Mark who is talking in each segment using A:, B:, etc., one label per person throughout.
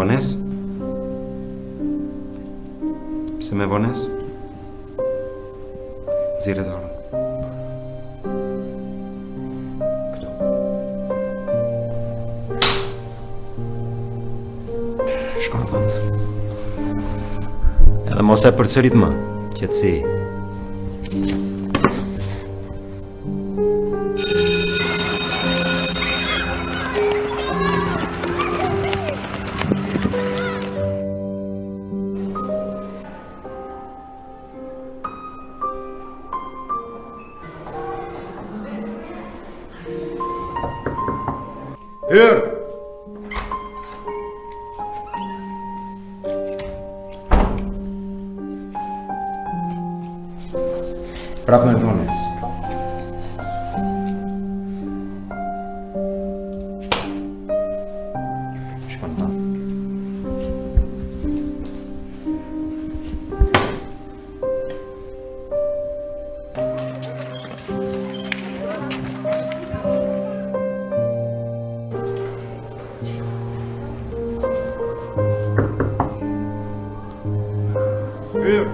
A: βονές? Σε με βονές? Zíre to. Kdo? Škontland. Ele måste på det ritme. Kjetsi. Hör! Frag me vonnis. Spontan. Hör!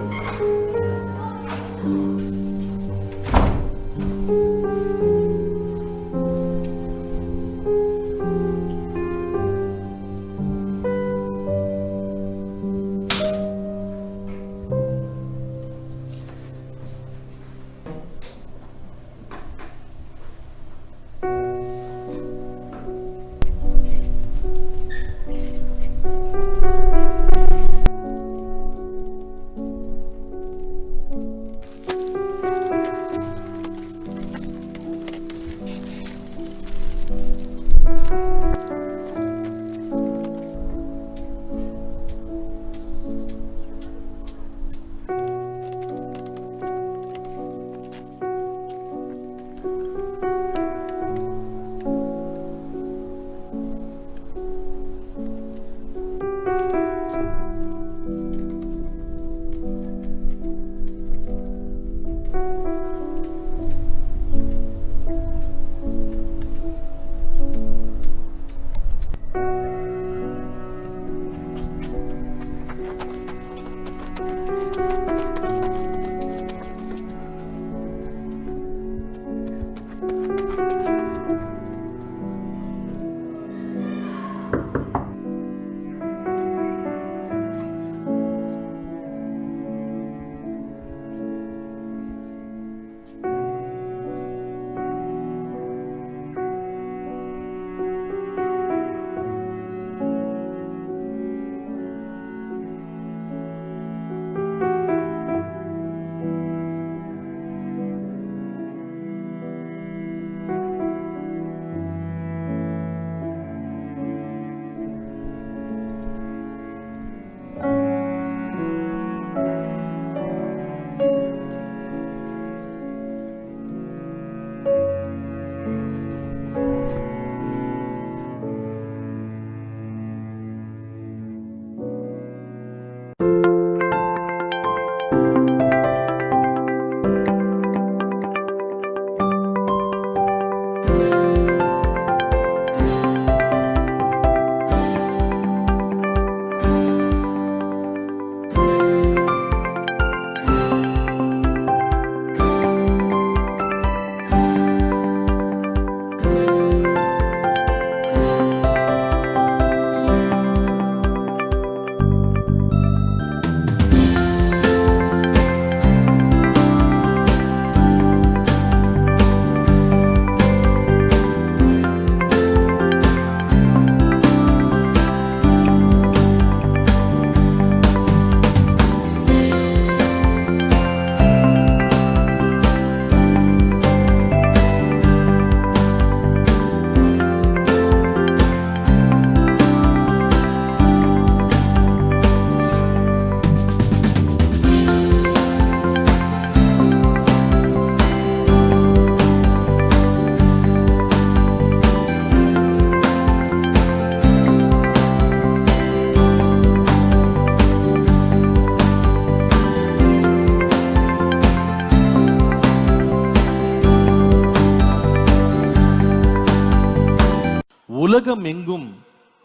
B: உலகம் எங்கும்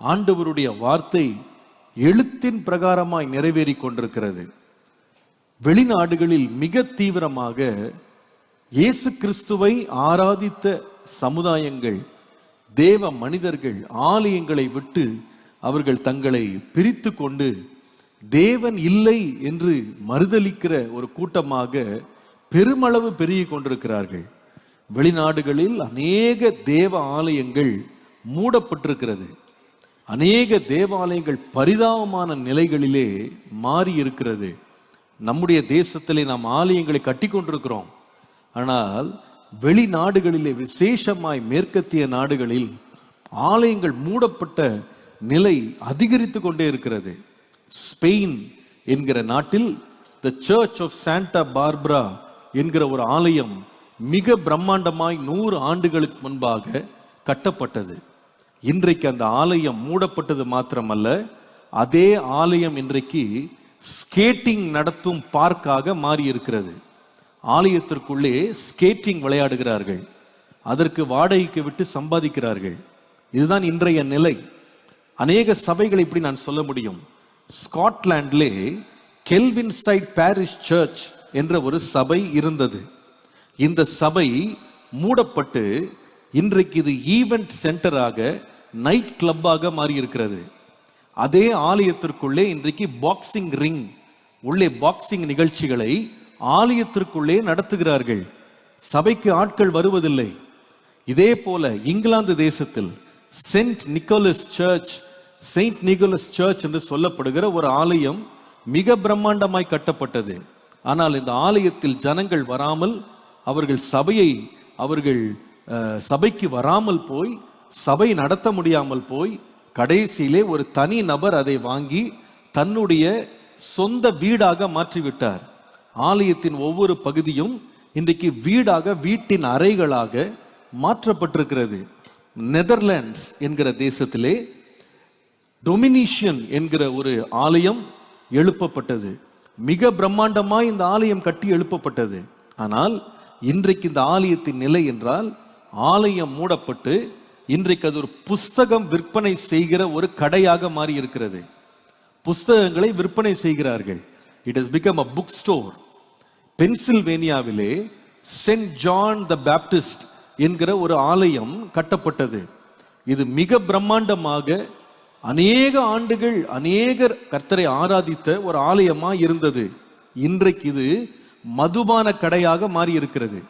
B: ஆண்டவருடைய வார்த்தை எழுத்தின் பிரகாரமாய் நிறைவேறி கொண்டிருக்கிறது. வெளிநாடுகளில் மிக தீவிரமாக இயேசு கிறிஸ்துவை ஆராதித்த சமுதாயங்கள், தேவ மனிதர்கள் ஆலயங்களை விட்டு அவர்கள் தங்களை பிரித்து கொண்டு தேவன் இல்லை என்று மறுதலிக்கிற ஒரு கூட்டமாக பெருமளவு பெருகி கொண்டிருக்கிறார்கள். வெளிநாடுகளில் அநேக தேவ ஆலயங்கள் மூடப்பட்டிருக்கிறது. அநேக தேவாலயங்கள் பரிதாபமான நிலைகளிலே மாறி இருக்கிறது. நம்முடைய தேசத்திலே நாம் ஆலயங்களை கட்டி கொண்டிருக்கிறோம். ஆனால் வெளிநாடுகளிலே, விசேஷமாய் மேற்கத்திய நாடுகளில் ஆலயங்கள் மூடப்பட்ட நிலை அதிகரித்து கொண்டே இருக்கிறது. ஸ்பெயின் என்கிற நாட்டில் the church of Santa Barbara என்கிற ஒரு ஆலயம் மிக பிரம்மாண்டமாய் 100 ஆண்டுகளுக்கு முன்பாக கட்டப்பட்டது. இன்றைக்கு அந்த ஆலயம் மூடப்பட்டது மாத்திரமல்ல, அதே ஆலயம் இன்றைக்கு ஸ்கேட்டிங் நடத்தும் பார்க்காக மாறி இருக்கிறது. ஆலயத்திற்குள்ளே ஸ்கேட்டிங் விளையாடுகிறார்கள், அதற்கு வாடகைக்கு விட்டு சம்பாதிக்கிறார்கள். இதுதான் இன்றைய நிலை. அநேக சபைகளை இப்படி நான் சொல்ல முடியும். ஸ்காட்லாண்டிலே கெல்வின்சைட் பாரிஷ் சர்ச் என்ற ஒரு சபை இருந்தது. இந்த சபை மூடப்பட்டு இன்றைக்கு இது ஈவென்ட் சென்டராக, நைட் கிளப்பாக மாறி இருக்கிறது. அதே ஆலயத்திற்குள்ளே இன்றைக்கு பாக்ஸிங் ரிங், உள்ளே பாக்ஸிங் நிகழ்ச்சிகளை ஆலயத்திற்குள்ளே நடத்துகிறார்கள். சபைக்கு ஆட்கள் வருவதில்லை. இதே போல இங்கிலாந்து தேசத்தில் செயின்ட் நிக்கோலஸ் சர்ச் என்று சொல்லப்படுகிற ஒரு ஆலயம் மிக பிரம்மாண்டமாய் கட்டப்பட்டது. ஆனால் இந்த ஆலயத்தில் ஜனங்கள் வராமல், அவர்கள் சபைக்கு வராமல் போய், சபை நடத்த முடியாமல் போய், கடைசியிலே ஒரு தனி நபர் அதை வாங்கி தன்னுடைய சொந்த வீடாக மாற்றிவிட்டார். ஆலயத்தின் ஒவ்வொரு பகுதியும் இன்றைக்கு வீட்டின் அறைகளாக மாற்றப்பட்டிருக்கிறது. நெதர்லாண்ட்ஸ் என்கிற தேசத்திலே டொமினிஷியன் என்கிற ஒரு ஆலயம் எழுப்பப்பட்டது. மிக பிரம்மாண்டமாய் இந்த ஆலயம் கட்டி எழுப்பப்பட்டது. ஆனால் இன்றைக்கு இந்த ஆலயத்தின் நிலை என்றால், ஆலயம் மூடப்பட்டு இன்றைக்கு அது ஒரு புஸ்தகம் விற்பனை செய்கிற ஒரு கடையாக மாறி இருக்கிறது. புஸ்தகங்களை விற்பனை செய்கிறார்கள். It has become a book store. பென்சில்வேனியாவிலே செயின்ட் ஜான் த பேப்டிஸ்ட் என்கிற ஒரு ஆலயம் கட்டப்பட்டது. இது மிக பிரம்மாண்டமாக அநேக ஆண்டுகள் அநேகர் கர்த்தரை ஆராதித்த ஒரு ஆலயமா இருந்தது. இன்றைக்கு இது மதுபான கடையாக மாறி இருக்கிறது.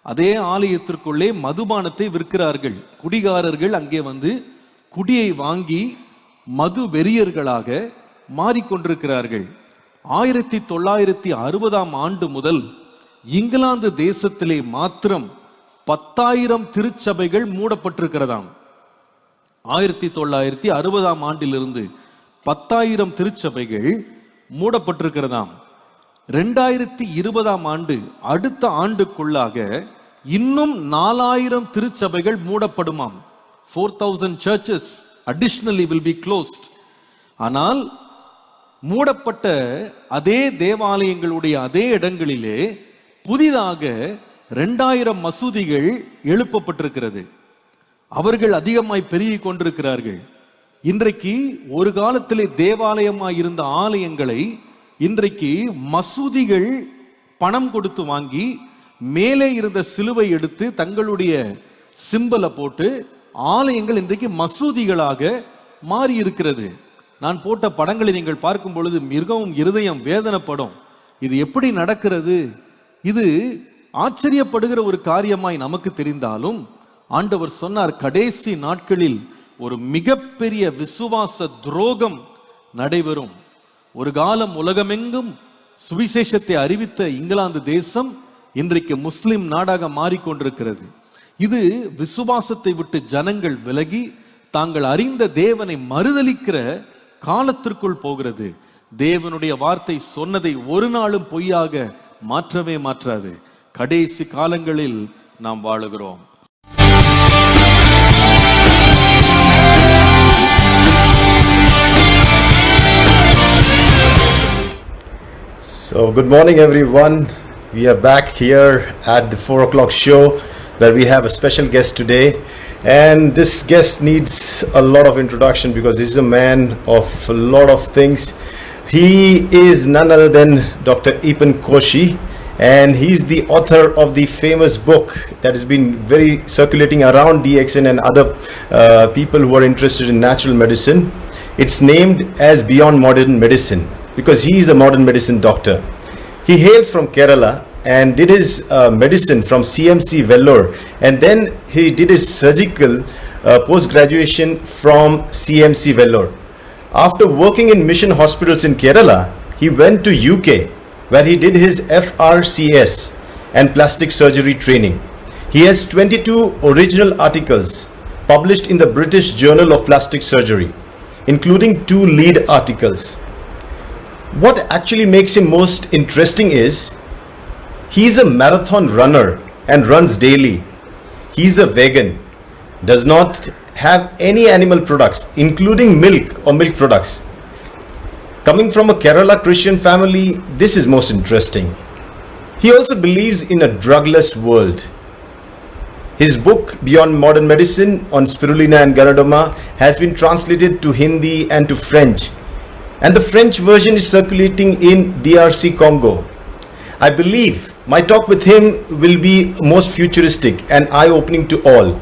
B: அதே ஆலயத்திற்குள்ளே மதுபானத்தை விற்கிறார்கள். குடிகாரர்கள் அங்கே வந்து குடியை வாங்கி மது வெறியர்களாக மாறிக்கொண்டிருக்கிறார்கள். 1960ஆம் ஆண்டு முதல் இங்கிலாந்து தேசத்திலே மாத்திரம் 10,000 திருச்சபைகள் மூடப்பட்டிருக்கிறதாம். 1960ஆம் ஆண்டிலிருந்து 10,000 திருச்சபைகள் மூடப்பட்டிருக்கிறதாம். 2020ஆம் ஆண்டு, அடுத்த ஆண்டுக்குள்ளாக இன்னும் 4,000 திருச்சபைகள் மூடப்படுமாம். 4,000 churches additionally will be closed. ஆனால் மூடப்பட்ட அதே தேவாலயங்களுடைய அதே இடங்களிலே புதிதாக 2,000 மசூதிகள் எழுப்பப்பட்டிருக்கிறது. அவர்கள் அதிகமாய் பெருகி கொண்டிருக்கிறார்கள். இன்றைக்கு ஒரு காலத்திலே தேவாலயமாய் இருந்த ஆலயங்களை இன்றைக்கு மசூதிகள் பணம் கொடுத்து வாங்கி மேலே இருந்த சிலுவை எடுத்து தங்களுடைய சிம்பலை போட்டு ஆலயங்கள் இன்றைக்கு மசூதிகளாக மாறி இருக்கிறது. நான் போட்ட படங்களை நீங்கள் பார்க்கும் பொழுது மிகவும் இருதயம் வேதனைப்படும். இது எப்படி நடக்கிறது? இது ஆச்சரியப்படுகிற ஒரு காரியமாய் நமக்கு தெரிந்தாலும், ஆண்டவர் சொன்னார், கடைசி நாட்களில் ஒரு மிகப்பெரிய விசுவாச துரோகம் நடைபெறும். ஒரு காலம் உலகமெங்கும் சுவிசேஷத்தை அறிவித்த இங்கிலாந்து தேசம் இன்றைக்கு முஸ்லிம் நாடாக மாறிக்கொண்டிருக்கிறது. இது விசுவாசத்தை விட்டு ஜனங்கள் விலகி தாங்கள் அறிந்த தேவனை மறுதலிக்கிற காலத்திற்குள் போகிறது. தேவனுடைய வார்த்தை சொன்னதை ஒரு நாளும் பொய்யாக மாற்றவே மாற்றாது. கடைசி காலங்களில் நாம் வாழுகிறோம்.
C: So good morning everyone. We are back here at the 4 o'clock show where we have a special guest today. And this guest needs a lot of introduction because he's a man of a lot of things. He is none other than Dr. Eapen Koshi, and he's the author of the famous book that has been very circulating around DXN and other people who are interested in natural medicine. It's named as Beyond Modern Medicine because he is a modern medicine doctor. He hails from Kerala and did his medicine from CMC Vellore, and then he did his surgical post-graduation from CMC Vellore. After working in mission hospitals in Kerala, he went to UK where he did his FRCS and plastic surgery training. He has 22 original articles published in the British Journal of Plastic Surgery, including 2 lead articles. What actually makes him most interesting is he's a marathon runner and runs daily. He's a vegan, does not have any animal products, including milk or milk products. Coming from a Kerala Christian family, this is most interesting. He also believes in a drugless world. His book, Beyond Modern Medicine on Spirulina and Ganoderma, has been translated to Hindi and to French. And the French version is circulating in DRC Congo. I believe my talk with him will be most futuristic and eye-opening to all.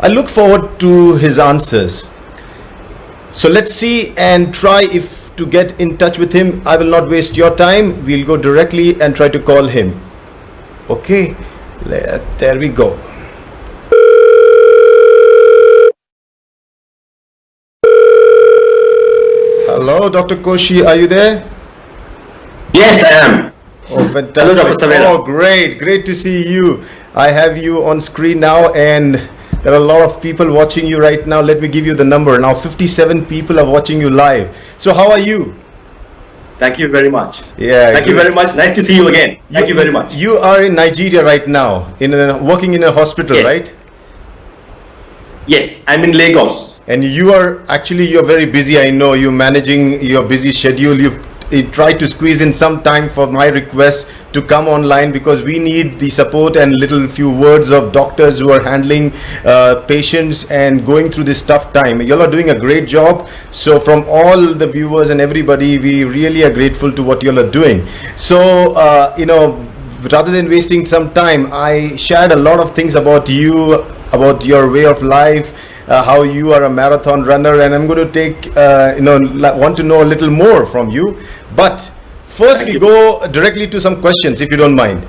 C: I look forward to his answers. So let's see and try if to get in touch with him. I will not waste your time. We'll go directly and try to call him. Okay, there we go. Hello, Dr. Koshi, are you there?
D: Yes, I am.
C: Oh, fantastic.
D: Hello, Dr. Savera.
C: Oh, great to see you. I have you on screen now, and there are a lot of people watching you right now. Let me give you the number. Now 57 people are watching you live. So how are you?
D: Thank you very much.
C: Yeah.
D: Thank you very much. Nice to see you again. Thank you very much.
C: You are in Nigeria right now, working in a hospital,
D: Yes.
C: right?
D: Yes, I'm in Lagos.
C: And you're very busy. I know you're managing your busy schedule. You try to squeeze in some time for my request to come online because we need the support and little few words of doctors who are handling patients and going through this tough time. You all are doing a great job. So from all the viewers and everybody, we really are grateful to what you all are doing. So, rather than wasting some time, I shared a lot of things about you, about your way of life, how you are a marathon runner, and I'm going to want to know a little more from you. But first we go directly to some questions, if you don't mind.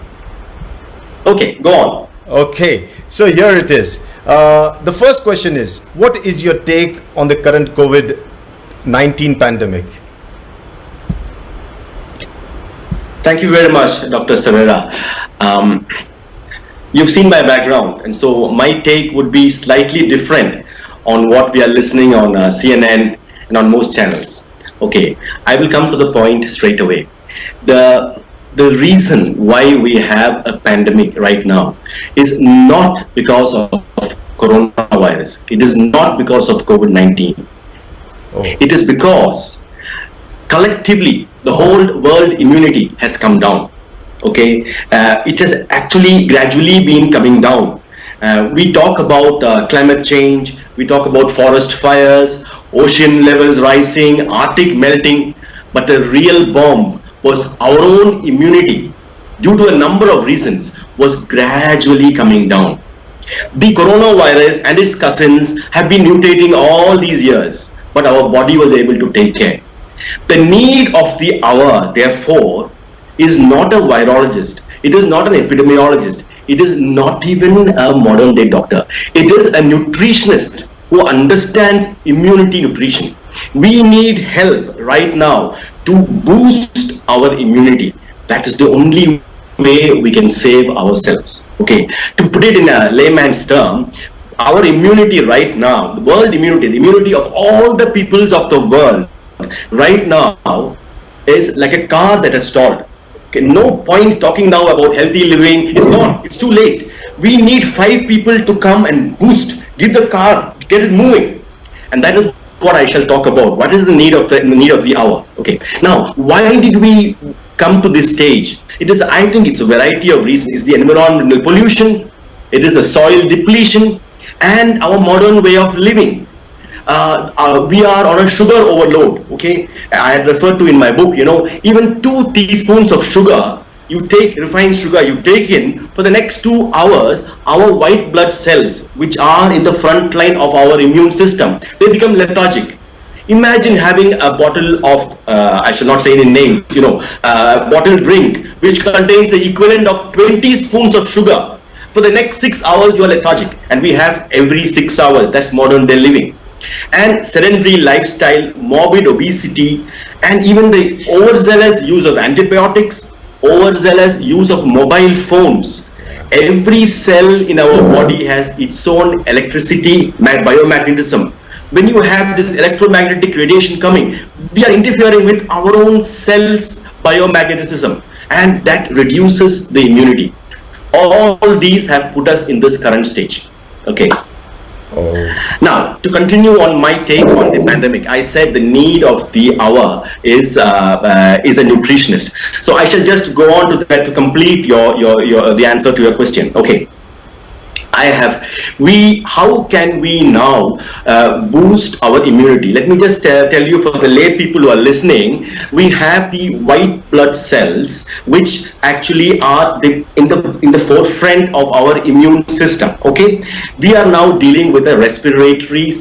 D: Okay, go on.
C: Okay, so here it is. The first question is, what is your take on the current COVID-19 pandemic?
D: Thank you very much, Dr. Savera. You've seen my background, and so my take would be slightly different on what we are listening on CNN and on most channels. Okay, I will come to the point straight away. The reason why we have a pandemic right now is not because of coronavirus. It is not because of COVID-19.
C: Oh.
D: It is because collectively the whole world immunity has come down. Okay, it has actually gradually been coming down. We talk about climate change, we talk about forest fires, ocean levels rising, Arctic melting, but the real bomb was our own immunity, due to a number of reasons, was gradually coming down. The coronavirus and its cousins have been mutating all these years, but our body was able to take care. The need of the hour, therefore, is not a virologist, it is not an epidemiologist, it is not even a modern day doctor. It is a nutritionist who understands immunity nutrition. We need help right now to boost our immunity. That is the only way we can save ourselves. Okay, to put it in a layman's term, our immunity right now, the world immunity, the immunity of all the peoples of the world right now is like a car that has stalled. Okay, no point talking now about healthy living. It's gone. It's too late. We need 5 people to come and boost, give the car, get it moving, and that is what I shall talk about. What is the need of the hour? Okay. Now, why did we come to this stage? It is, I think, it's a variety of reasons. It's the environmental pollution. It is the soil depletion, and our modern way of living. We are on a sugar overload. Okay, I had referred to in my book, even 2 teaspoons of sugar, you take refined sugar, you take in, for the next 2 hours, our white blood cells, which are in the front line of our immune system, they become lethargic. Imagine having a bottle of, I shall not say any names, bottled drink, which contains the equivalent of 20 spoons of sugar. For the next 6 hours, you are lethargic, and we have every 6 hours. That's modern day living. And sedentary lifestyle, morbid obesity, and even the overzealous use of antibiotics, overzealous use of mobile phones. Every cell in our body has its own electricity, biomagnetism. When you have this electromagnetic radiation coming, we are interfering with our own cells' biomagnetism, and that reduces the immunity. All these have put us in this current stage. Okay. Now, to continue on my take on the pandemic, I said the need of the hour is a nutritionist. So I shall just go on to that to complete the answer to your question. Okay. How can we now boost our immunity? Let me just tell you, for the lay people who are listening, we have the white blood cells, which actually are in the forefront of our immune system. Okay, we are now dealing with a respiratory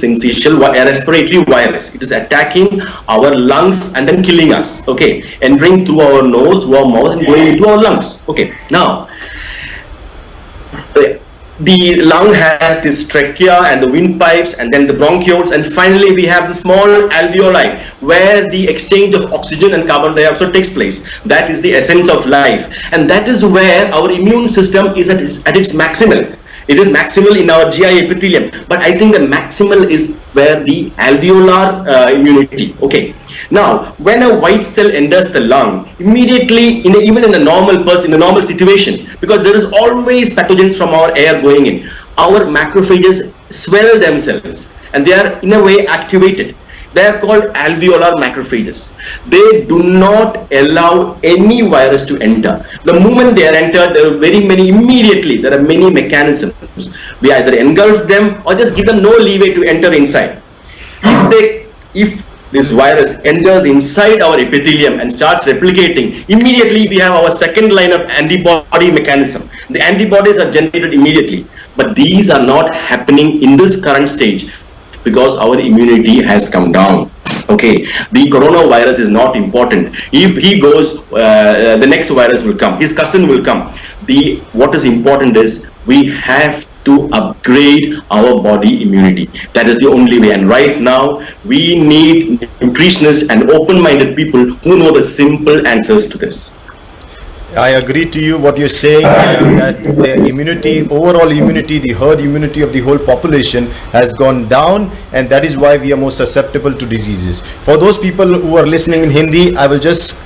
D: virus. It is attacking our lungs and then killing us. Okay, entering through our nose, through our mouth, and going into our lungs. Okay, now the lung has this trachea and the windpipes, and then the bronchioles, and finally we have the small alveoli where the exchange of oxygen and carbon dioxide takes place. That is the essence of life, and that is where our immune system is at its maximal. It is maximal in our GI epithelium, but I think the maximal is where the alveolar immunity. Okay. Now, when a white cell enters the lung, immediately, even in a normal person, in a normal situation, because there is always pathogens from our air going in, our macrophages swell themselves, and they are in a way activated. They are called alveolar macrophages. They do not allow any virus to enter. The moment they are entered, there are there are many mechanisms. We either engulf them or just give them no leeway to enter inside. If this virus enters inside our epithelium and starts replicating, immediately we have our second line of antibody mechanism. The antibodies are generated immediately, but these are not happening in this current stage because our immunity has come down. Okay, the coronavirus is not important. If he goes, the next virus will come, his cousin will come. What is important is we have to upgrade our body immunity. That is the only way. And right now, we need nutritionists and open-minded people who know the simple answers to this.
C: I agree to you what you're saying, that the immunity, overall immunity, the herd immunity of the whole population has gone down, and that is why we are more susceptible to diseases. For those people who are listening in Hindi, I will just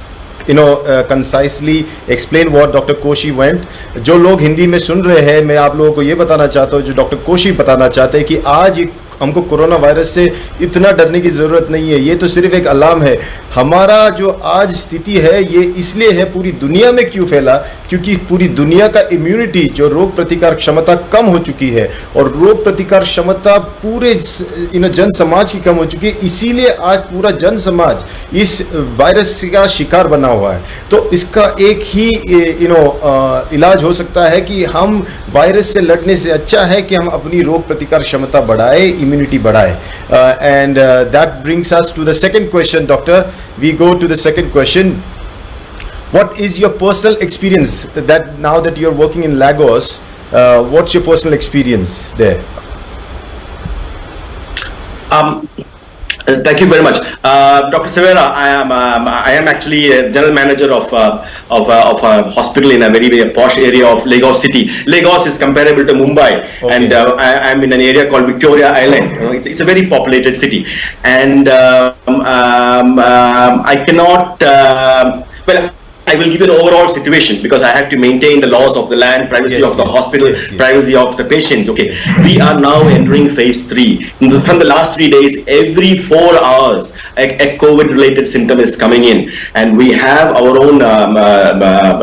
C: concisely explain what Dr. Koshi went. जो लोग हिंदी में सुन रहे हैं, मैं आप लोगों को ये बताना चाहता हूँ, जो डॉक्टर कोशी बताना चाहते हैं कि आज हमको कोरोना वायरस से इतना डरने की ज़रूरत नहीं है. ये तो सिर्फ एक अलार्म है. हमारा जो आज स्थिति है ये इसलिए है पूरी दुनिया में क्यों फैला, क्योंकि पूरी दुनिया का इम्यूनिटी, जो रोग प्रतिकार क्षमता कम हो चुकी है, और रोग प्रतिकार क्षमता पूरे जन समाज की कम हो चुकी है. इसीलिए आज पूरा जन समाज इस वायरस का शिकार बना हुआ है. तो इसका एक ही इलाज हो सकता है कि हम वायरस से लड़ने से अच्छा है कि हम अपनी रोग प्रतिकार क्षमता बढ़ाए, immunity बढ़ाए. And that brings us to the second question, doctor. We go to the second question. What is your personal experience that now that you're working in Lagos, what's your personal experience there?
D: Thank you very much, Dr. Severa. I am actually a general manager of a hospital in a very, very posh area of Lagos city. Lagos is comparable to Mumbai, okay. And I am in an area called Victoria Island. It's a very populated city, and I cannot. I will give you an overall situation because I have to maintain the laws of the land, privacy of the hospital, privacy of the patients. Okay, we are now entering phase 3. From the last 3 days, every 4 hours, a COVID-related symptom is coming in, and we have our own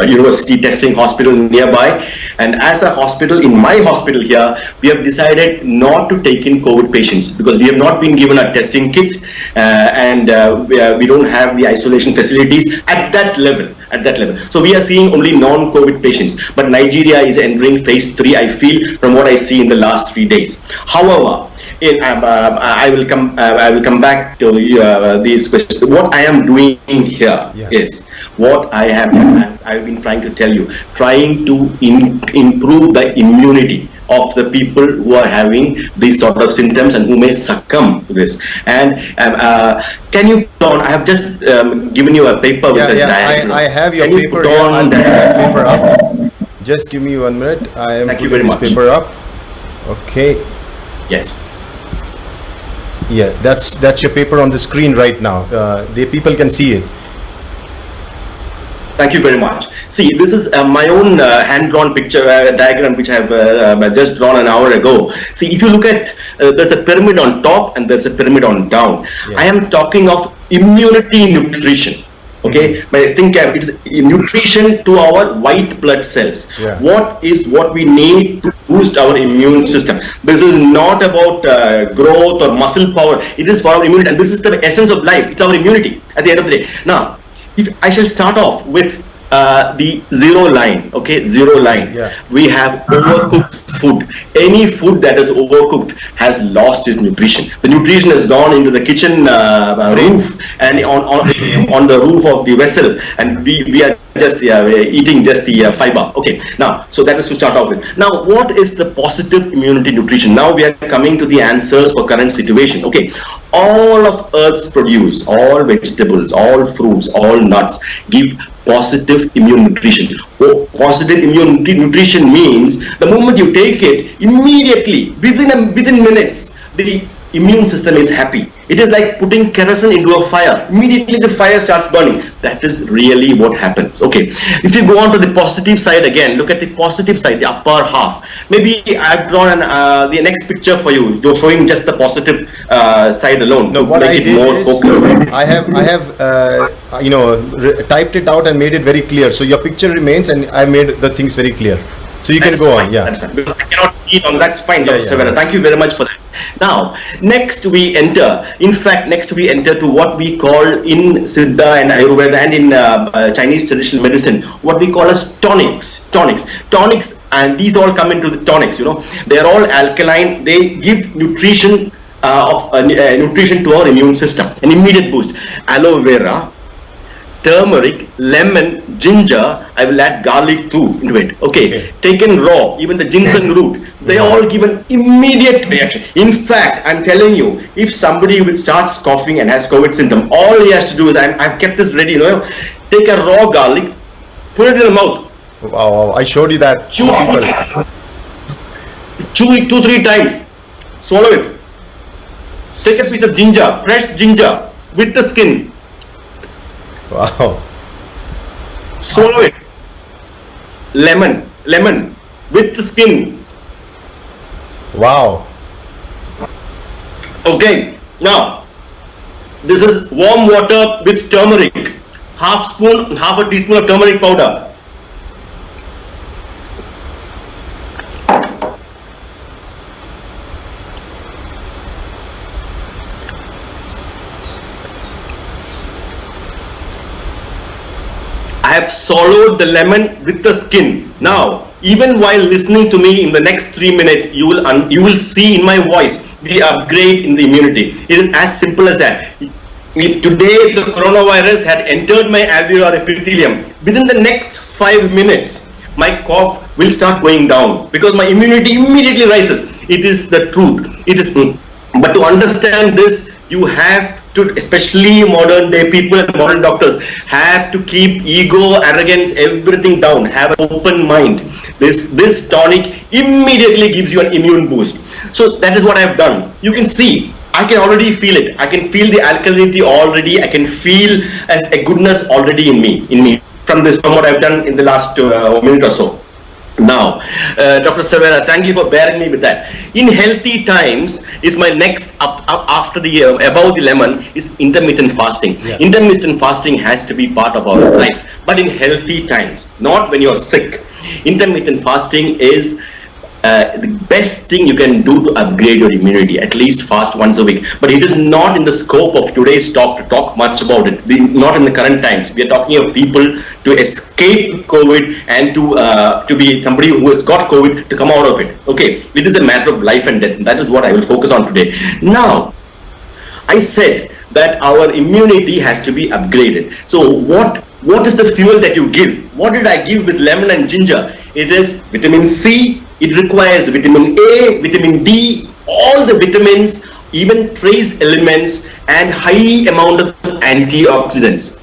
D: university testing hospital nearby. And as a hospital, in my hospital here, we have decided not to take in COVID patients because we have not been given a testing kit and we don't have the isolation facilities at that level. So we are seeing only non-COVID patients. But Nigeria is entering phase 3, I feel, from what I see in the last 3 days. However, I will come back to these questions. What I am doing here is what I've been trying to tell you, trying to improve the immunity of the people who are having these sort of symptoms and who may succumb to this. And can you put on, I have just given you a paper with a diagram.
C: I have your paper here. I'll put the paper up. Just give me 1 minute. I am putting this paper up. Okay.
D: Yes.
C: Yeah, that's your paper on the screen right now. The people can see it.
D: Thank you very much. See, this is my own hand-drawn picture diagram which I have just drawn an hour ago. See, if you look at, there's a pyramid on top and there's a pyramid on down. Yeah. I am talking of immunity nutrition. Okay, but I think it's nutrition to our white blood cells. Yeah. What we need to boost our immune system. This is not about growth or muscle power. It is for our immunity, and this is the essence of life. It's our immunity at the end of the day. Now, if I shall start off with the zero line, okay, zero line. Yeah. We have overcooked food. Any food that is overcooked has lost its nutrition. The nutrition has gone into the kitchen roof and on the roof of the vessel, and we are just eating just the fiber. Okay, now, so that is to start off with. Now, what is the positive immunity nutrition? Now we are coming to the answers for current situation. Okay, all of Earth's produce, all vegetables, all fruits, all nuts give positive immune nutrition. Positive immune nutrition means the moment you take it, immediately within minutes the immune system is happy. It is like putting kerosene into a fire. Immediately the fire starts burning. That is really what happens. Okay, if you go on to the positive side again, look at the positive side, the upper half. Maybe I've drawn the next picture for you. You're showing just the positive side alone.
C: No, what I did is I have typed it out and made it very clear. So your picture remains, and I made the things very clear. So you can go on. Yeah,
D: that's fine. Because I cannot see it on. That's fine, Dr. Savera. Thank you very much for that. Now, next we enter to what we call in Siddha and Ayurveda and in Chinese traditional medicine, what we call as tonics, and these all come into the tonics. You know, they are all alkaline. They give nutrition nutrition to our immune system, an immediate boost. Aloe vera, turmeric, lemon, ginger, I will add garlic too into it. Okay. Taken raw, even the ginseng root, they all give an immediate reaction. In fact, I'm telling you, if somebody will start coughing and has COVID symptom, all he has to do is, I've kept this ready, take a raw garlic, put it in the mouth.
C: Wow, I showed you that.
D: Chew it 2-3 times, swallow it. Take a piece of ginger, fresh ginger with the skin.
C: Wow.
D: Swallow it. Lemon with the skin.
C: Wow.
D: Okay, now this is warm water with turmeric. Half a teaspoon of turmeric powder. I have swallowed the lemon with the skin. Now, even while listening to me in the next 3 minutes, you will see in my voice the upgrade in the immunity. It is as simple as that. If today the coronavirus had entered my alveolar epithelium, within the next 5 minutes, my cough will start going down because my immunity immediately rises. It is the truth. But to understand this, you have to, especially modern day people and modern doctors, have to keep ego, arrogance, everything down. Have an open mind. This tonic immediately gives you an immune boost. So that is what I have done. You can see, I can already feel it. I can feel the alkalinity already. I can feel a goodness already in me from what I've done in the last minute or so. Now, Dr. Savera, thank you for bearing me with that. In healthy times is my next up after the above the lemon is intermittent fasting. Yeah. Intermittent fasting has to be part of our life, but in healthy times, not when you're sick. Intermittent fasting is the best thing you can do to upgrade your immunity. At least fast once a week. But it is not in the scope of today's talk to talk much about it. Not in the current times. We are talking of people to escape COVID and to be somebody who has got COVID to come out of it. Okay, it is a matter of life and death. And that is what I will focus on today. Now, I said that our immunity has to be upgraded. So what is the fuel that you give? What did I give with lemon and ginger? It is vitamin C. It requires vitamin A, vitamin D, all the vitamins, even trace elements, and high amount of antioxidants.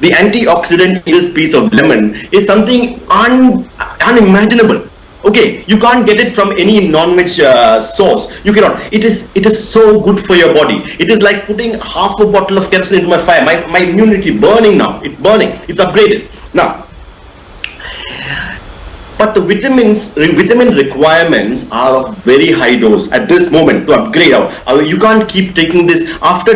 D: The antioxidant in this piece of lemon is something unimaginable. Okay, you can't get it from any non-veg source. You cannot. It is so good for your body. It is like putting half a bottle of kerosene into my fire. My immunity burning now. It's burning. It's upgraded now. But the vitamin requirements are of very high dose at this moment to upgrade. You can't keep taking this. After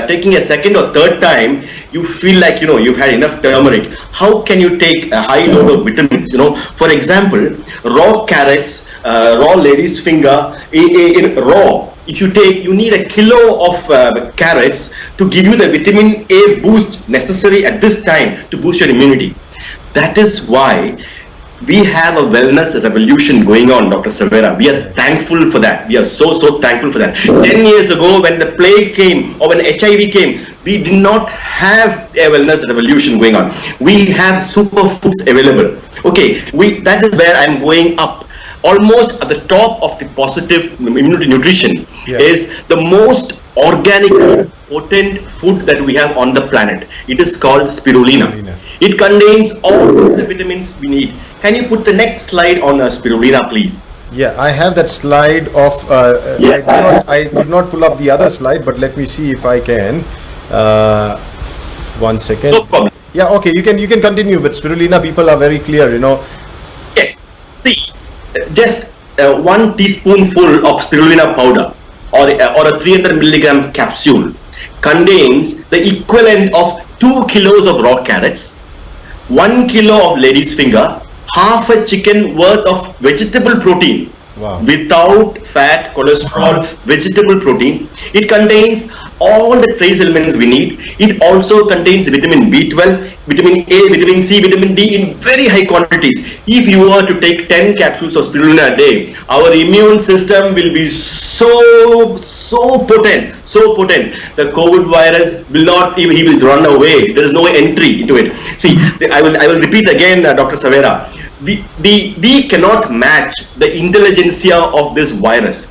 D: taking a second or third time, you feel like you've had enough turmeric. How can you take a high load of vitamins? For example, raw carrots, raw lady's finger, in raw. If you need a kilo of carrots to give you the vitamin A boost necessary at this time to boost your immunity. That is why we have a wellness revolution going on, Dr. Savera. We are thankful for that. We are so thankful for that. 10 years ago, when the plague came or when HIV came, we did not have a wellness revolution going on. We have superfoods available. Okay, that is where I'm going up. Almost at the top of the positive immunity nutrition is the most organic, potent food that we have on the planet. It is called spirulina. It contains all the vitamins we need. Can you put the next slide on spirulina, please?
C: Yeah, I have that slide of. I could not pull up the other slide, but let me see if I can. 1 second.
D: No problem.
C: Yeah, okay. You can continue. But spirulina, people are very clear.
D: Yes. See, just 1 teaspoonful of spirulina powder or a 300 milligram capsule contains the equivalent of 2 kilos of raw carrots, 1 kilo of lady's finger, half a chicken worth of vegetable protein.
C: Wow.
D: Without fat, cholesterol, vegetable protein. It contains all the trace elements we need. It also contains vitamin B12, vitamin A, vitamin C, vitamin D in very high quantities. If you were to take 10 capsules of spirulina a day, our immune system will be so potent. The COVID virus will not even, he will run away. There is no entry into it. See, I will repeat again, Dr. Savera. We cannot match the intelligentsia of this virus.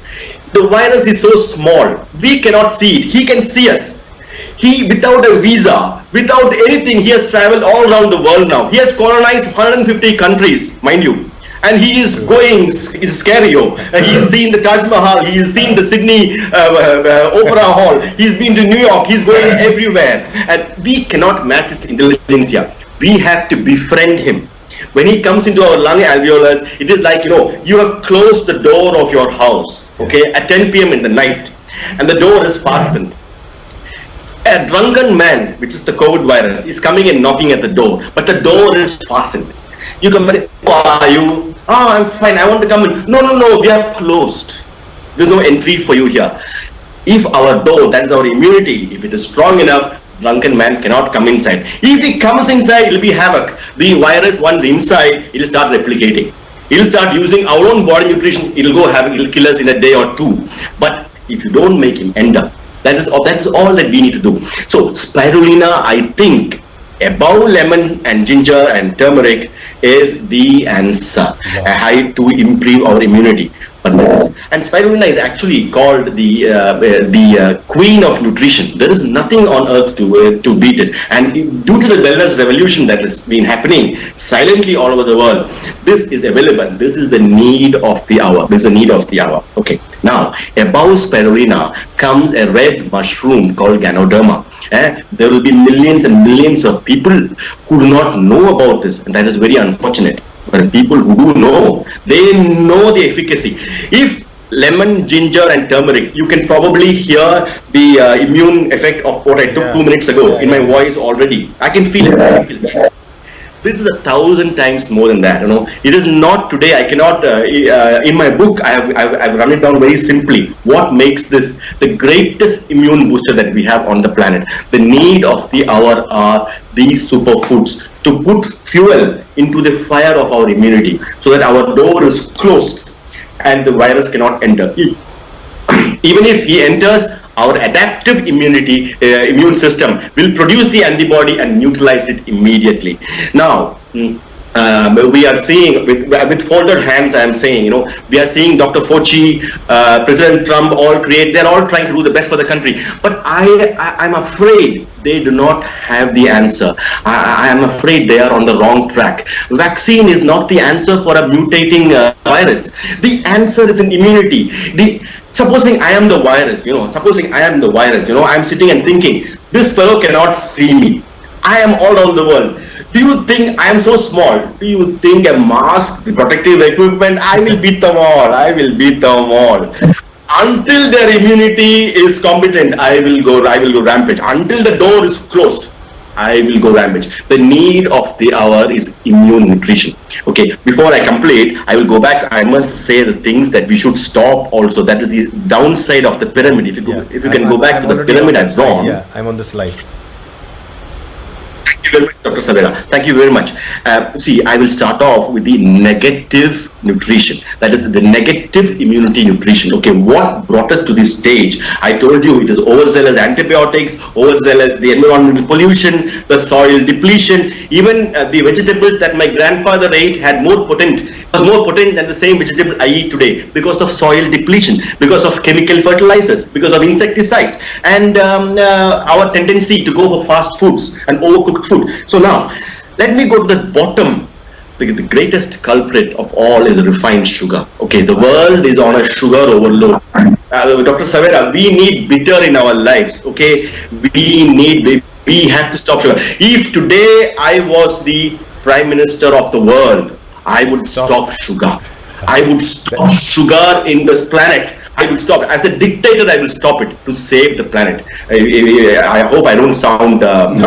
D: The virus is so small, we cannot see it. He can see us. He, without a visa, without anything, he has traveled all around the world now. He has colonized 150 countries, mind you. And he is going, it's scary. He has seen the Taj Mahal, he has seen the Sydney Opera Hall, he's been to New York, he's going everywhere. And we cannot match his intelligentsia. We have to befriend him. When he comes into our lung alveolus, it is like, you have closed the door of your house, okay, at 10 p.m. in the night, and the door is fastened. A drunken man, which is the COVID virus, is coming and knocking at the door, but the door is fastened. You come and say, who are you? Oh, I'm fine, I want to come in. No, we are closed. There's no entry for you here. If our door, that is our immunity, if it is strong enough, drunken man cannot come inside. If he comes inside, it will be havoc. The virus, once inside, it will start replicating. It will start using our own body nutrition. It will go havoc. It will kill us in a day or two. But if you don't make him end up, that is all that we need to do. So spirulina, I think, above lemon and ginger and turmeric, is the answer. To improve our immunity. And spirulina is actually called the queen of nutrition. There is nothing on earth to beat it. And due to the wellness revolution that has been happening silently all over the world, this is available. This is the need of the hour. This is the need of the hour. Okay. Now, above spirulina comes a red mushroom called Ganoderma. There will be millions and millions of people who do not know about this, and that is very unfortunate. But people who do know, they know the efficacy. If lemon, ginger and turmeric, you can probably hear the immune effect of what I took 2 minutes ago in my voice already. I can feel it. This is 1,000 times more than that. It is not today. I cannot. In my book, I've run it down very simply. What makes this the greatest immune booster that we have on the planet? The need of the hour are these superfoods to put fuel into the fire of our immunity, so that our door is closed and the virus cannot enter. Even if he enters, our adaptive immune system will produce the antibody and neutralize it immediately. Now, we are seeing with folded hands, I am saying, we are seeing Dr. Fauci, President Trump, they're all trying to do the best for the country. But I'm afraid they do not have the answer. I am afraid they are on the wrong track. Vaccine is not the answer for a mutating virus. The answer is in immunity. Supposing I am the virus, I'm sitting and thinking, this fellow cannot see me. I am all around the world. Do you think I am so small? Do you think a mask, the protective equipment, I will beat them all. Until their immunity is competent, I will go rampage. Until the door is closed, I will go rampage. The need of the hour is immune nutrition. Okay, before I complete, I will go back. I must say the things that we should stop also. That is the downside of the pyramid. If you can go back to the pyramid I've drawn.
C: Yeah, I'm on the slide.
D: Thank you very much, Dr. Savera. Thank you very much. See, I will start off with the negative nutrition. That is the negative immunity nutrition. Okay, what brought us to this stage? I told you it is overzealous antibiotics, overzealous the environmental pollution, the soil depletion, even the vegetables that my grandfather ate was more potent than the same vegetable I eat today, because of soil depletion, because of chemical fertilizers, because of insecticides, and our tendency to go for fast foods and overcooked food. So now, let me go to the bottom. The greatest culprit of all is refined sugar. Okay, the world is on a sugar overload. Dr. Savera, we need bitter in our lives. Okay, we have to stop sugar. If today I was the Prime Minister of the world, I would stop sugar. I would stop sugar in this planet. I would stop it. As a dictator, I will stop it to save the planet. I hope I don't sound wrong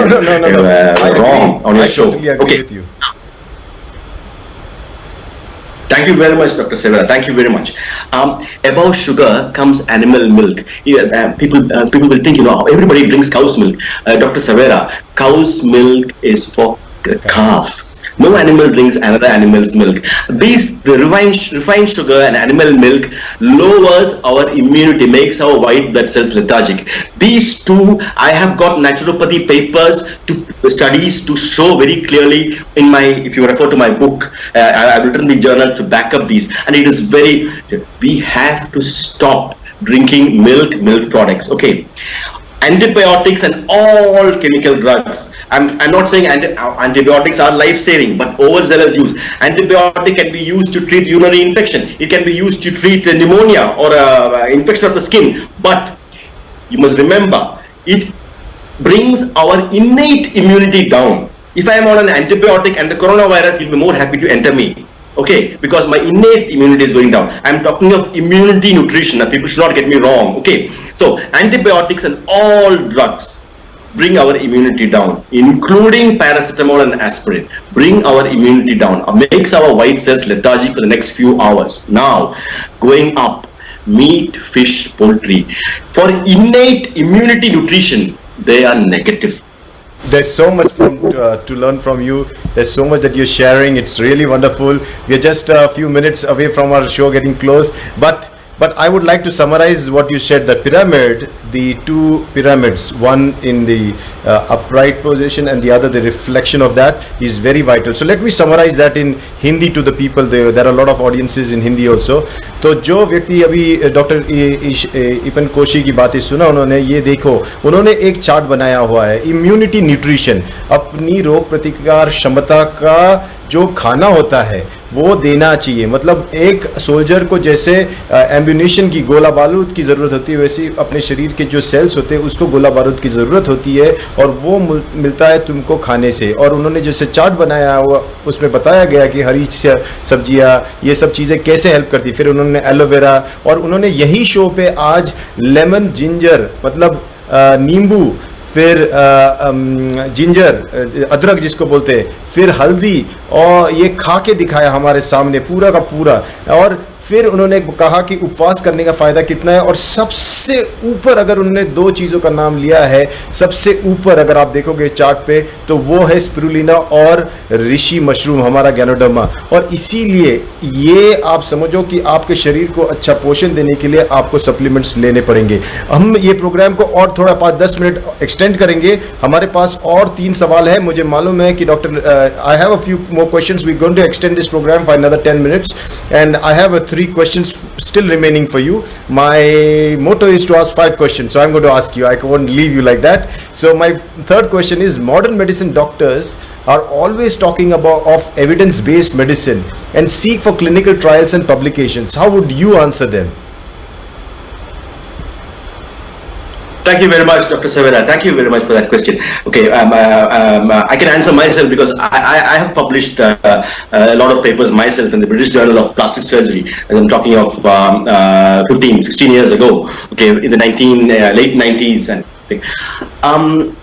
D: on your show.
C: I totally agree with you.
D: Thank you very much, Dr. Savera. Thank you very much. Above sugar comes animal milk. People will think, everybody drinks cow's milk. Dr. Savera, cow's milk is for calf. No animal drinks another animal's milk. The refined sugar and animal milk lowers our immunity, makes our white blood cells lethargic. These two, I have got naturopathy papers, studies to show very clearly in if you refer to my book, I've written the journal to back up these. And it is we have to stop drinking milk products. Okay. Antibiotics and all chemical drugs. I'm not saying antibiotics are life-saving, but overzealous use. Antibiotic can be used to treat urinary infection. It can be used to treat pneumonia or infection of the skin. But you must remember, it brings our innate immunity down. If I am on an antibiotic and the coronavirus will be more happy to enter me. Okay, because my innate immunity is going down. I'm talking of immunity nutrition. People should not get me wrong. Okay, so antibiotics and all drugs bring our immunity down, including paracetamol and aspirin. Bring our immunity down, makes our white cells lethargic for the next few hours. Now, going up, meat, fish, poultry. For innate immunity nutrition, they are negative.
C: There's so much to learn from you. There's so much that you're sharing. It's really wonderful. We're just a few minutes away from our show getting close. But I would like to summarize what you said. The pyramid, the two pyramids, one in the upright position and the other the reflection of that, is very vital. So let me summarize that in Hindi to the people. There are a lot of audiences in Hindi also. तो जो व्यक्ति अभी doctor ईपन Koshi की बातें सुना, उन्होंने ये देखो, उन्होंने एक चार्ट बनाया हुआ है, इम्यूनिटी न्यूट्रिशन, अपनी रोग प्रतिकार क्षमता का जो खाना होता है वो देना चाहिए. मतलब एक सोल्जर को जैसे एम्यूनिशन की गोला बारूद की ज़रूरत होती है, वैसे अपने शरीर के जो सेल्स होते हैं उसको गोला बारूद की ज़रूरत होती है, और वो मिलता है तुमको खाने से. और उन्होंने जैसे चार्ट बनाया हुआ उसमें बताया गया कि हरी सब्जियां, ये सब चीज़ें कैसे हेल्प करती. फिर उन्होंने एलोवेरा, और उन्होंने यही शो पे आज लेमन जिंजर मतलब नींबू, फिर जिंजर अदरक जिसको बोलते हैं, फिर हल्दी, और ये खा के दिखाया हमारे सामने पूरा का पूरा। और फिर उन्होंने कहा कि उपवास करने का फ़ायदा कितना है, और सबसे ऊपर अगर उन्होंने दो चीज़ों का नाम लिया है, सबसे ऊपर अगर आप देखोगे चार्ट पे तो वो है स्पिरुलिना और ऋषि मशरूम, हमारा गैनोडर्मा। और इसीलिए ये आप समझो कि आपके शरीर को अच्छा पोषण देने के लिए आपको सप्लीमेंट्स लेने पड़ेंगे। हम ये प्रोग्राम को और थोड़ा 5-10 मिनट एक्सटेंड करेंगे। हमारे पास और 3 सवाल है। मुझे मालूम है कि doctor I have a few more questions, we going to extend this programme for another 10 minutes and I have 3 questions still remaining for you. My motto is to ask 5 questions, so I'm going to ask you. I won't leave you like that. So my third question is, modern medicine doctors are always talking about of evidence-based medicine and seek for clinical trials and publications. How would you answer them?
D: Thank you very much, Dr. Savera. Thank you very much for that question. Okay, I can answer myself because I have published a lot of papers myself in the British Journal of Plastic Surgery. And I'm talking of 16 years ago. Okay, in the late 90s and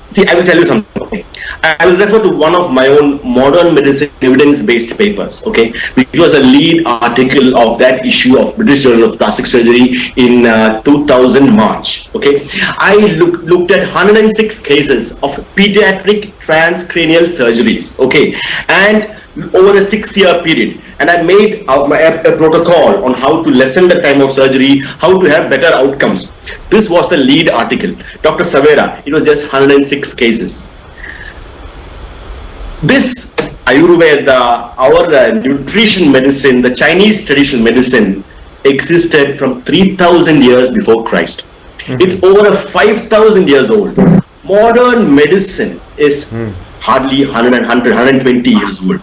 D: see, I will tell you something. I will refer to one of my own modern medicine evidence-based papers, okay, which was a lead article of that issue of British Journal of Plastic Surgery in 2000 March, okay. I looked at 106 cases of pediatric transcranial surgeries, okay, and over a 6-year period, and I made a protocol on how to lessen the time of surgery, how to have better outcomes. This was the lead article. Dr. Savera, it was just 106 cases. This Ayurveda, our nutrition medicine, the Chinese traditional medicine, existed from 3,000 years before Christ. It's over 5,000 years old. Modern medicine is hardly 120 years old.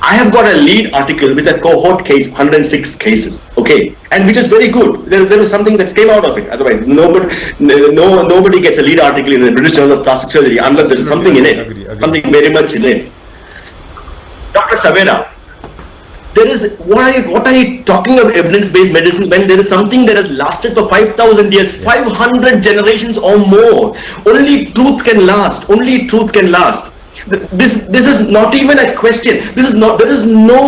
D: I have got a lead article with a cohort case, 106 cases, okay, and which is very good. There was something that came out of it. Otherwise, nobody gets a lead article in the British Journal of Plastic Surgery unless there is something in it, something very much in it. Dr. Savera, there is what are you talking of evidence-based medicine when there is something that has lasted for 5,000 years, 500 generations or more? Only truth can last. Only truth can last. This is not even a question. This is not. There is no.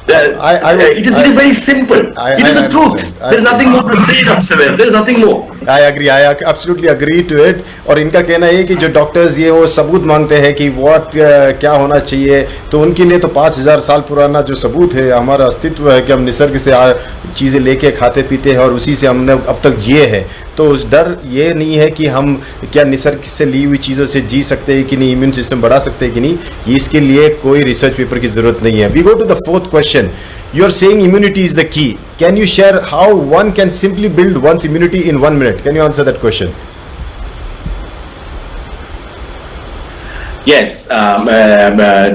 D: It is very simple. It is the truth. There is nothing more to say, Dr. Savera. There is nothing more.
C: I agree. I absolutely agree to it. और इनका कहना है कि जो doctors ये वो सबूत मांगते हैं कि क्या होना चाहिए, तो उनके लिए तो 5,000 साल पुराना जो सबूत है, हमारा अस्तित्व है कि हम निसर्ग से चीज़ें लेके खाते पीते हैं और उसी से हमने अब तक जिए हैं। तो उस डर ये नहीं है कि हम क्या निसर्ग से ली हुई चीज़ों से जी सकते हैं कि नहीं, इम्यून सिस्टम बढ़ा सकते हैं कि नहीं, इसके लिए कोई रिसर्च पेपर की ज़रूरत नहीं है। We go to the 4th question. You are saying immunity is the key. Can you share how one can simply build one's immunity in 1 minute? Can you answer that question?
D: Yes,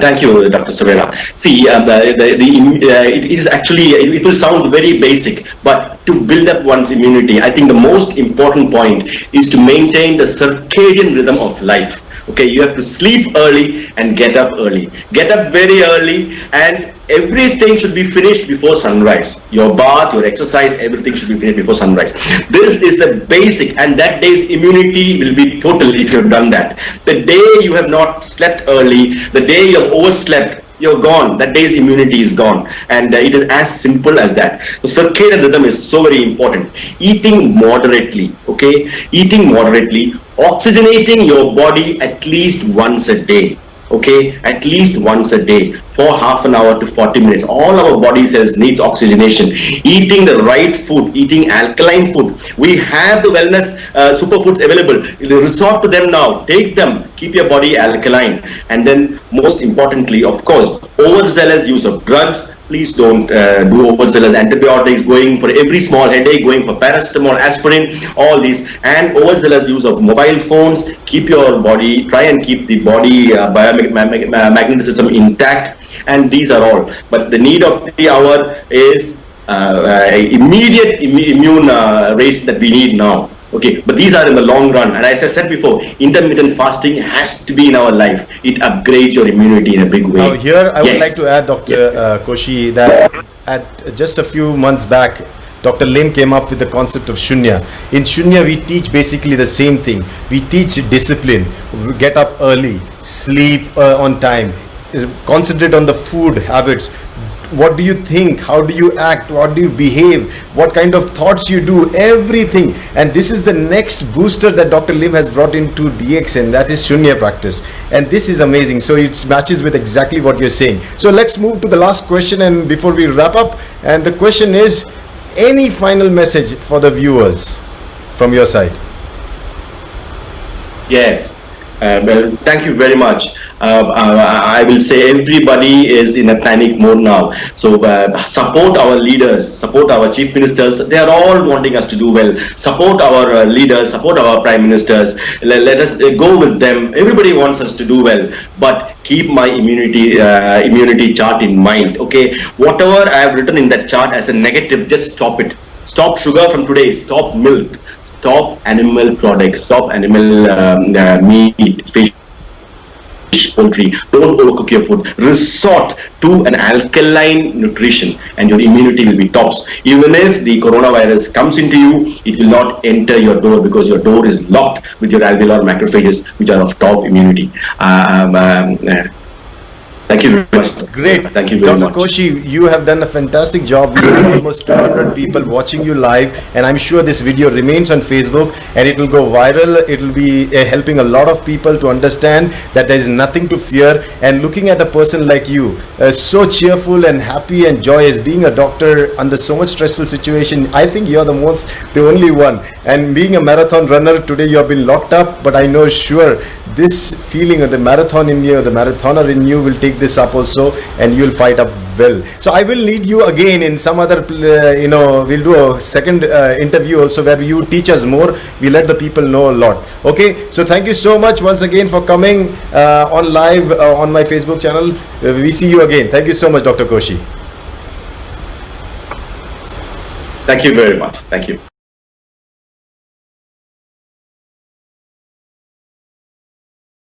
D: thank you, Dr. Savera. See, it is actually, it will sound very basic, but to build up one's immunity, I think the most important point is to maintain the circadian rhythm of life. Okay, you have to sleep early and get up early. Get up very early, and everything should be finished before sunrise. Your bath, your exercise, everything should be finished before sunrise. This is the basic, and that day's immunity will be total if you have done that. The day you have not slept early, the day you have overslept, you're gone. That day's immunity is gone, and it is as simple as that. The circadian rhythm is so very important. Eating moderately, okay? Eating moderately, oxygenating your body at least once a day. Okay, at least once a day for half an hour to 40 minutes. All our body cells needs oxygenation. Eating the right food, eating alkaline food. We have the wellness superfoods available. Resort to them now. Take them. Keep your body alkaline. And then most importantly, of course, overzealous use of drugs. Please don't do overzealous antibiotics, going for every small headache, going for paracetamol, aspirin, all these, and overzealous use of mobile phones. Keep your body, try and keep the body biomagnetic system intact, and these are all. But the need of the hour is immediate immune race that we need now. Okay, but these are in the long run, and as I said before, intermittent fasting has to be in our life. It upgrades your immunity in a big way.
C: Now here I would like to add, Dr. Koshi, that at just a few months back, Dr. Lim came up with the concept of Shunya. In Shunya, we teach basically the same thing. We teach discipline. We get up early, sleep on time, concentrate on the food habits. What do you think? How do you act? What do you behave? What kind of thoughts you do? Everything. And this is the next booster that Dr. Lim has brought into DXN, that is Shunya practice. And this is amazing. So it matches with exactly what you're saying. So let's move to the last question and before we wrap up. And the question is, any final message for the viewers from your side?
D: Yes. Well, thank you very much. I will say everybody is in a panic mode now. So support our leaders, support our chief ministers. They are all wanting us to do well. Support our leaders, support our prime ministers. Let us go with them. Everybody wants us to do well, but keep my immunity chart in mind. Okay, whatever I have written in that chart as a negative, just stop it. Stop sugar from today. Stop milk. Stop animal products. Stop animal meat, fish, poultry. Don't overcook your food. Resort to an alkaline nutrition and your immunity will be tops. Even if the coronavirus comes into you, it will not enter your door because your door is locked with your alveolar macrophages, which are of top immunity. Thank you very much.
C: Great.
D: Thank you very
C: Dr.
D: much.
C: Koshi, you have done a fantastic job. We have almost 200 people watching you live, and I'm sure this video remains on Facebook and it will go viral. It will be helping a lot of people to understand that there is nothing to fear. And looking at a person like you, so cheerful and happy and joyous, being a doctor under so much stressful situation, I think you're the only one. And being a marathon runner, today you have been locked up, but I know sure this feeling of the marathon in you, the marathoner in you will take this up also, and you will fight up well. So I will need you again in some other, we'll do a second interview also where you teach us more. We let the people know a lot. Okay, so thank you so much once again for coming on live on my Facebook channel. We see you again. Thank you so much, Dr. Koshi.
D: Thank you very much. Thank you.